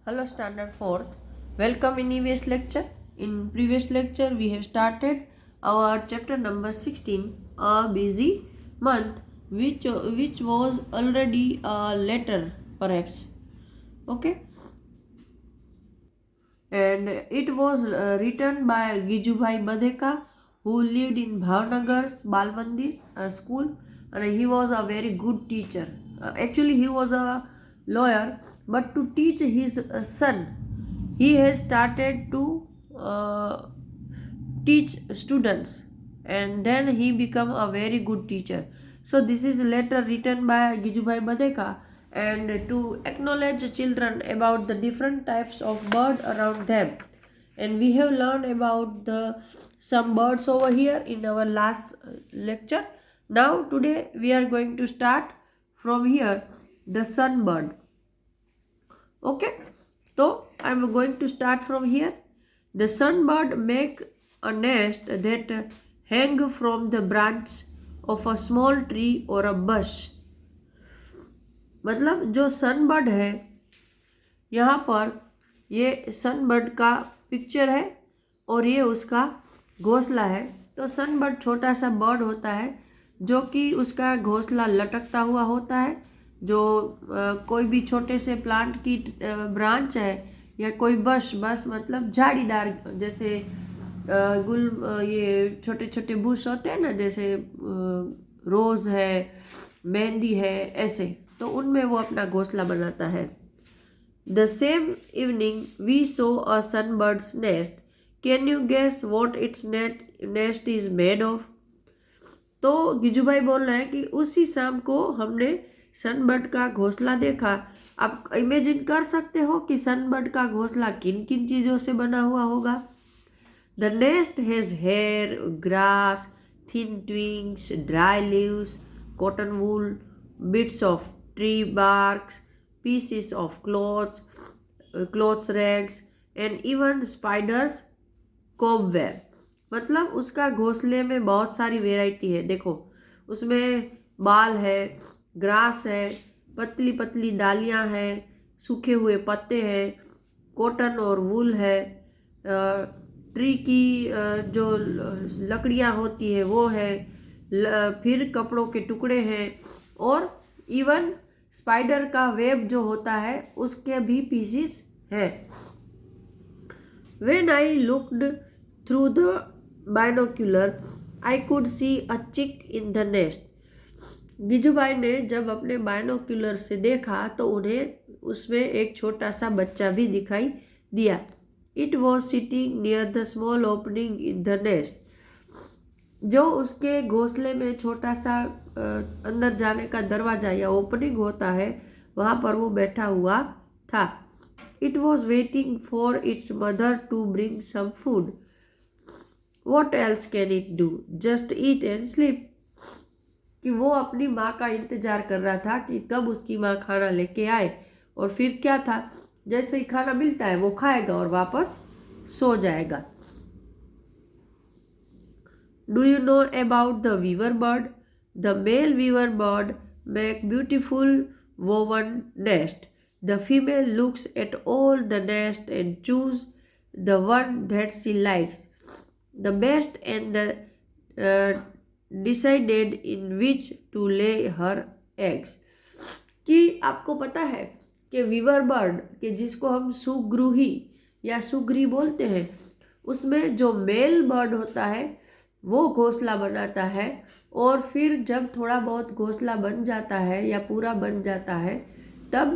Hello Standard 4th. Welcome in EVS lecture. In previous lecture we have started our chapter number 16, a busy month, which was already a letter perhaps. Okay, and it was written by Gijubhai Badheka, who lived in Bhavnagar's Bal Mandir school, and he was a very good teacher. Actually he was a lawyer, but to teach his son he has started to uh, teach students, and then he become a very good teacher. So this is a letter written by Gijubhai Badeka, and to acknowledge children about the different types of bird around them. And we have learned about the some birds over here in our last lecture. Now today we are going to start from here, the sunbird. Okay, so I'm going to start from here. The sunbird make a nest that hang from the branch of a small tree or a bush. मतलब जो sunbird है, यहाँ पर ये sunbird का picture है और ये उसका घोंसला है. तो सनबर्ड छोटा सा बर्ड होता है जो कि उसका घोंसला लटकता हुआ होता है. जो कोई भी छोटे से प्लांट की ब्रांच है या कोई बस मतलब झाड़ीदार, जैसे ये छोटे छोटे बुश होते हैं ना, जैसे रोज़ है, मेहंदी है, ऐसे, तो उनमें वो अपना घोंसला बनाता है. The same evening we saw a sunbird's nest. Can you guess what its nest is made of. तो गिजूभाई बोल रहे हैं कि उसी शाम को हमने सनबर्ड का घोंसला देखा. आप इमेजिन कर सकते हो कि सनबर्ड का घोंसला किन किन चीज़ों से बना हुआ होगा. The nest has hair, grass, thin twigs, dry leaves, cotton wool, bits of tree barks, pieces of cloths rags and even spiders cobweb. मतलब उसका घोंसले में बहुत सारी वेराइटी है. देखो, उसमें बाल है, ग्रास है, पतली पतली डालियाँ हैं, सूखे हुए पत्ते हैं, कॉटन और वूल है, ट्री की जो लकड़ियाँ होती है वो है, फिर कपड़ों के टुकड़े हैं, और इवन स्पाइडर का वेब जो होता है उसके भी पीसीस हैं. When I looked through the binocular, I could see a chick in the nest. गिजूभाई ने जब अपने बायनोक्यूलर से देखा तो उन्हें उसमें एक छोटा सा बच्चा भी दिखाई दिया. It was sitting near the small opening in the nest. जो उसके घोंसले में छोटा सा अंदर जाने का दरवाज़ा या ओपनिंग होता है, वहाँ पर वो बैठा हुआ था. It was waiting for its mother to bring some food. What else can it do, just eat and sleep. कि वो अपनी माँ का इंतज़ार कर रहा था कि कब उसकी माँ खाना लेके आए, और फिर क्या था, जैसे ही खाना मिलता है वो खाएगा और वापस सो जाएगा. Do you know about the weaver bird. The male weaver bird make beautiful woven nest. The female looks at all the nest and choose the one that she likes the best and the decided in which to lay her eggs. कि आपको पता है कि Weaver bird के जिसको हम सुग्रुही या सुग्री बोलते हैं, उसमें जो मेल बर्ड होता है वो घोंसला बनाता है, और फिर जब थोड़ा बहुत घोंसला बन जाता है या पूरा बन जाता है तब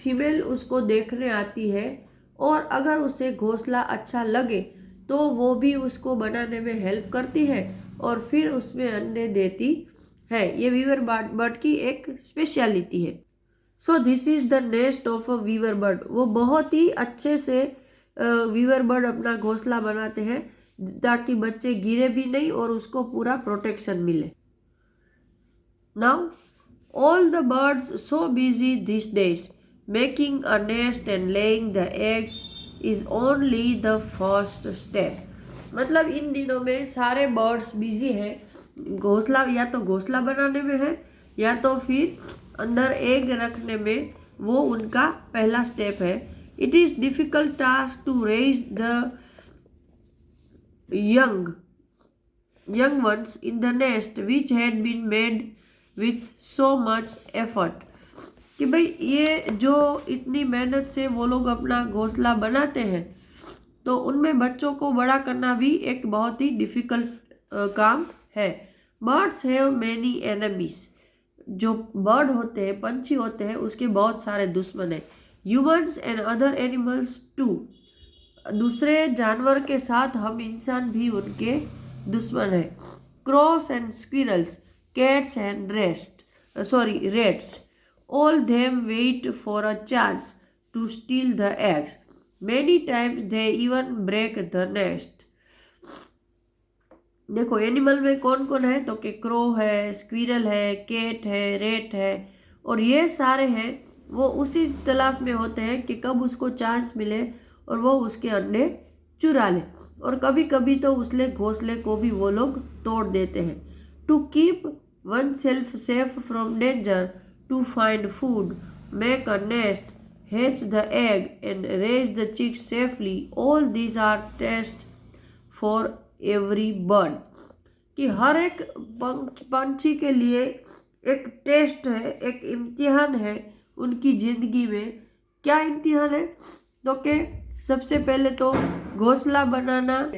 फीमेल उसको देखने आती है, और अगर उसे घोंसला अच्छा लगे तो वो भी उसको बनाने में हेल्प करती है और फिर उसमें अंडे देती है. ये वीवर बर्ड की एक स्पेशलिटी है. So this is the nest of a weaver bird. वो बहुत ही अच्छे से वीवर बर्ड अपना घोंसला बनाते हैं ताकि बच्चे गिरे भी नहीं और उसको पूरा प्रोटेक्शन मिले. Now all the birds so busy this days making a nest and laying the eggs is only the first step. मतलब इन दिनों में सारे बर्ड्स बिजी हैं घोंसला, या तो घोंसला बनाने में है या तो फिर अंदर एग रखने में. वो उनका पहला स्टेप है. It is difficult task to raise the young ones in the nest which had been made with so much effort. कि भाई ये जो इतनी मेहनत से वो लोग अपना घोंसला बनाते हैं, तो उनमें बच्चों को बड़ा करना भी एक बहुत ही डिफिकल्ट काम है। Birds have many enemies. जो बर्ड होते हैं, पंछी होते हैं, उसके बहुत सारे दुश्मन हैं। Humans and other animals too. दूसरे जानवर के साथ हम इंसान भी उनके दुश्मन हैं। Cross and squirrels, cats and rates, all them wait for a chance to steal the eggs. Many times they even break the nest. देखो एनिमल में कौन कौन है, तो कि क्रो है, स्क्विरल है, कैट है, रेट है, और ये सारे हैं वो उसी तलाश में होते हैं कि कब उसको चांस मिले और वो उसके अंडे चुरा ले, और कभी कभी तो उसले घोंसले को भी वो लोग तोड़ देते हैं। To keep oneself safe from danger, to find food, make a nest, hatch the egg and raise the chicks safely. All these are tests for every bird. कि हर एक पंछी के लिए एक टेस्ट है, एक इम्तिहान है उनकी ज़िंदगी में। क्या इम्तिहान है, तो कि सबसे पहले तो घोंसला बनाना,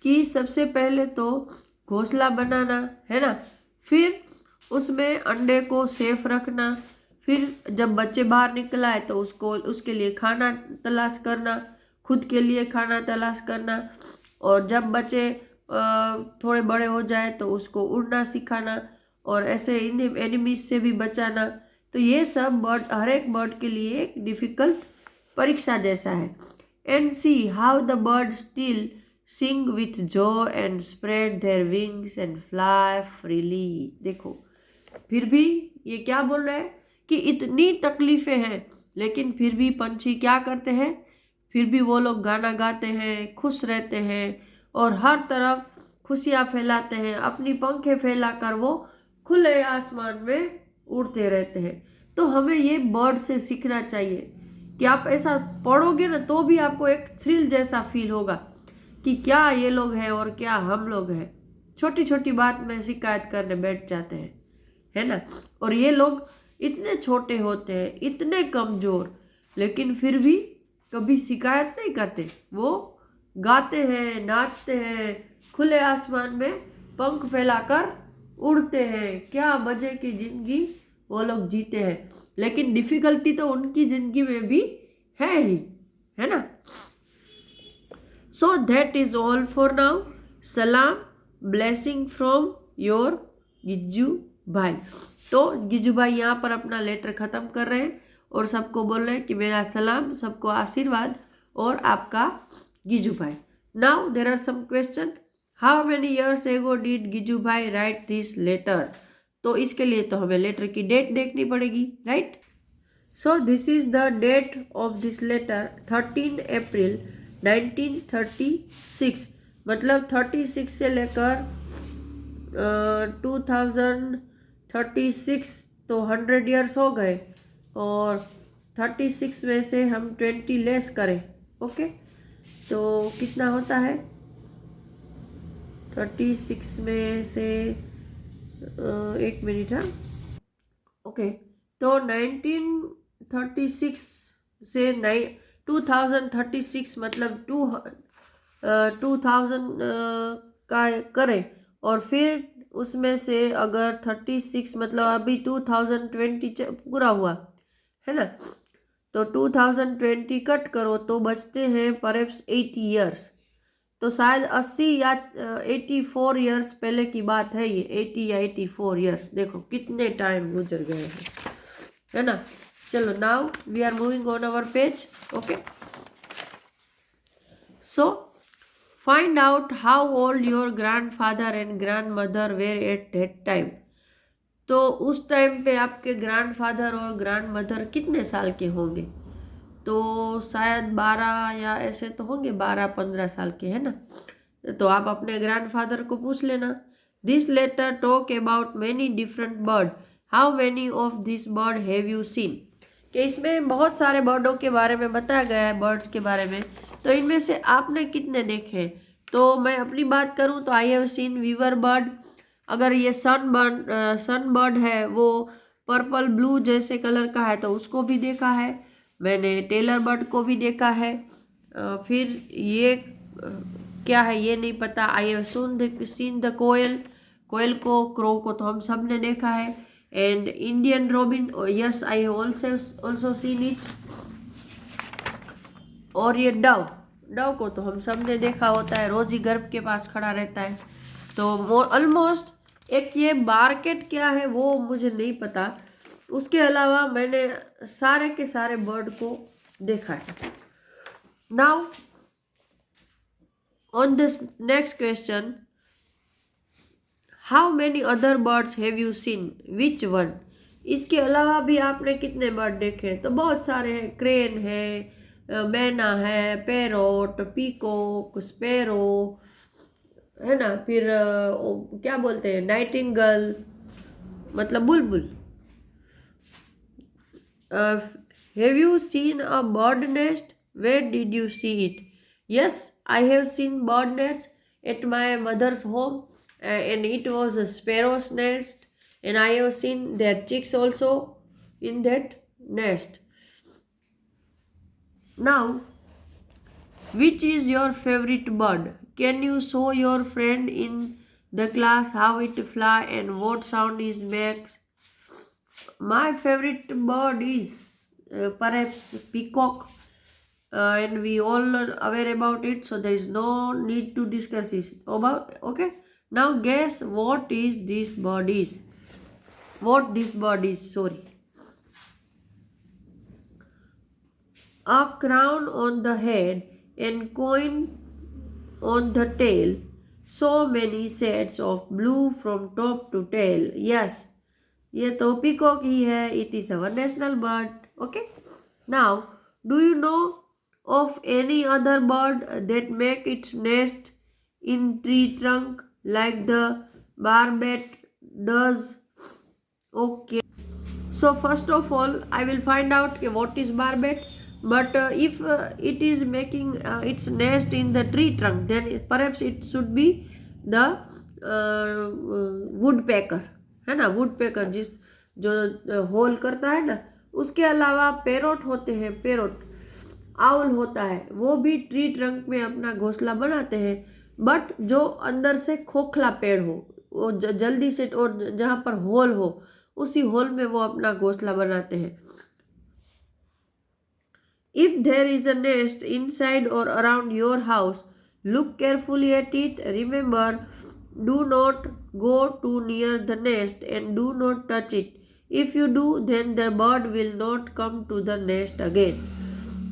कि सबसे पहले तो घोंसला बनाना है ना, फिर उसमें अंडे को सेफ रखना, फिर जब बच्चे बाहर निकल आए तो उसके लिए खाना तलाश करना, खुद के लिए खाना तलाश करना, और जब बच्चे थोड़े बड़े हो जाए तो उसको उड़ना सिखाना, और ऐसे एनिमीज से भी बचाना। तो ये सब बर्ड, हर एक बर्ड के लिए एक डिफ़िकल्ट परीक्षा जैसा है। And see how the bird still sing with joy and spread their wings and fly freely। देखो फिर भी ये क्या बोल रहे हैं कि इतनी तकलीफ़ें हैं, लेकिन फिर भी पंछी क्या करते हैं, फिर भी वो लोग गाना गाते हैं, खुश रहते हैं, और हर तरफ खुशियाँ फैलाते हैं। अपनी पंखें फैलाकर वो खुले आसमान में उड़ते रहते हैं। तो हमें ये बर्ड से सीखना चाहिए कि आप ऐसा पढ़ोगे ना तो भी आपको एक थ्रिल जैसा फील होगा कि क्या ये लोग हैं और क्या हम लोग हैं। छोटी छोटी बात में शिकायत करने बैठ जाते हैं, है ना। और ये लोग इतने छोटे होते हैं, इतने कमज़ोर, लेकिन फिर भी कभी शिकायत नहीं करते। वो गाते हैं, नाचते हैं, खुले आसमान में पंख फैलाकर उड़ते हैं। क्या मज़े की ज़िंदगी वो लोग जीते हैं। लेकिन डिफ़िकल्टी तो उनकी ज़िंदगी में भी है ही, है ना। So that is all for now. Salam, blessing from your गिज्जू भाई। तो गिज्जू भाई यहाँ पर अपना लेटर ख़त्म कर रहे हैं और सबको बोल रहे हैं कि मेरा सलाम, सबको आशीर्वाद, और आपका गिज्जू भाई। Now there are some question. How many years ago did गिज्जू भाई write this letter? तो इसके लिए तो हमें लेटर की डेट देखनी पड़ेगी, right. So this is the date of this letter, 13 अप्रैल 1936। मतलब 36 से लेकर 2036 तो 100 ईयर्स हो गए, और 36 में से हम 20 लेस करें, ओके, तो कितना होता है 36 में से एक मिनट, हाँ, ओके, तो 1936 से 2036 मतलब 2000 का करें, और फिर उसमें से अगर 36 मतलब अभी 2020 पूरा हुआ है ना, तो 2020 कट करो तो बचते हैं परहैप्स 80 ईयर्स। तो शायद 80 या 84 ईयर्स पहले की बात है ये, 80 या 84 ईयर्स। देखो कितने टाइम गुजर गए हैं, है ना। चलो now we are moving on our page, okay. So find out how old your grandfather and grandmother were at that time. तो उस टाइम पे आपके ग्रैंडफादर और ग्रैंडमदर कितने साल के होंगे, तो शायद 12 या ऐसे तो होंगे, 12-15 साल के, है ना। तो आप अपने ग्रैंडफादर को पूछ लेना। This letter talk about many different bird, how many of this bird have you seen. कि इसमें बहुत सारे बर्डों के बारे में बताया गया है, बर्ड्स के बारे में। तो इनमें से आपने कितने देखे? तो मैं अपनी बात करूं तो I have seen weaver bird. अगर ये सन बर्ड है वो पर्पल ब्लू जैसे कलर का है तो उसको भी देखा है मैंने। टेलर बर्ड को भी देखा है। फिर ये क्या है ये नहीं पता। आई हैव सीन द कोयल, कोयल को, क्रो को तो हम सब ने देखा है। And Indian robin, yes I have also seen it. और ये डव, डव को तो हम सब ने देखा होता है, रोज ही घर के पास खड़ा रहता है। तो वो ऑलमोस्ट एक ये बारकेट क्या है वो मुझे नहीं पता। उसके अलावा मैंने सारे के सारे बर्ड को देखा है। Now on this next question, how many other birds have you scene, which one? इसके अलावा भी आपने कितने बर्ड देखे? तो बहुत सारे हैं। क्रेन है, मैना है, पैरोट, पीकॉक, स्पैरो, है ना। फिर क्या बोलते हैं, नाइटिंगेल, मतलब बुलबुल। Have you seen a bird nest, where did you see it? Yes I have seen bird nest at my mother's home and it was a sparrow's nest, and I have seen their chicks also in that nest. Now, which is your favorite bird? Can you show your friend in the class how it fly and what sound it makes? My favorite bird is perhaps peacock, and we all are aware about it, so there is no need to discuss this about. Okay, now guess what is this bird is? What this bird is? Sorry. A crown on the head and coin on the tail. So many shades of blue from top to tail. Yes, ये तो peacock ही है. It is our national bird. Okay. Now, do you know of any other bird that make its nest in tree trunk like the barbet does? Okay. So first of all, I will find out what is barbet. But if it is making its nest in the tree trunk, then perhaps it should be the woodpecker, है ना। woodpecker जिस जो whole करता है ना। उसके अलावा parrot होते हैं, पैरोट आउल होता है, वो भी ट्री ट्रंक में अपना घोंसला बनाते हैं। बट जो अंदर से खोखला पेड़ हो, वो जल्दी से, और जहाँ पर होल हो उसी होल में वो अपना घोंसला बनाते हैं। If there is a nest inside or around your house, look carefully at it. Remember, do not go too near the nest and do not touch it. If you do, then the bird will not come to the nest again.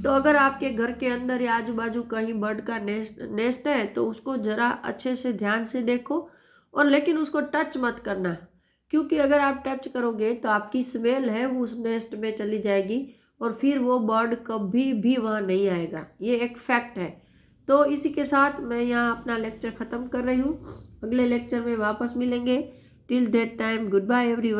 तो अगर आपके घर के अंदर या आजू बाजू कहीं बर्ड का नेस्ट है तो उसको ज़रा अच्छे से ध्यान से देखो, और लेकिन उसको टच मत करना, क्योंकि अगर आप टच करोगे तो आपकी स्मेल है वो उस नेस्ट में चली जाएगी और फिर वो बर्ड कभी भी वहाँ नहीं आएगा। ये एक फैक्ट है। तो इसी के साथ मैं यहाँ अपना लेक्चर ख़त्म कर रही हूँ। अगले लेक्चर में वापस मिलेंगे। Till that time, goodbye everyone.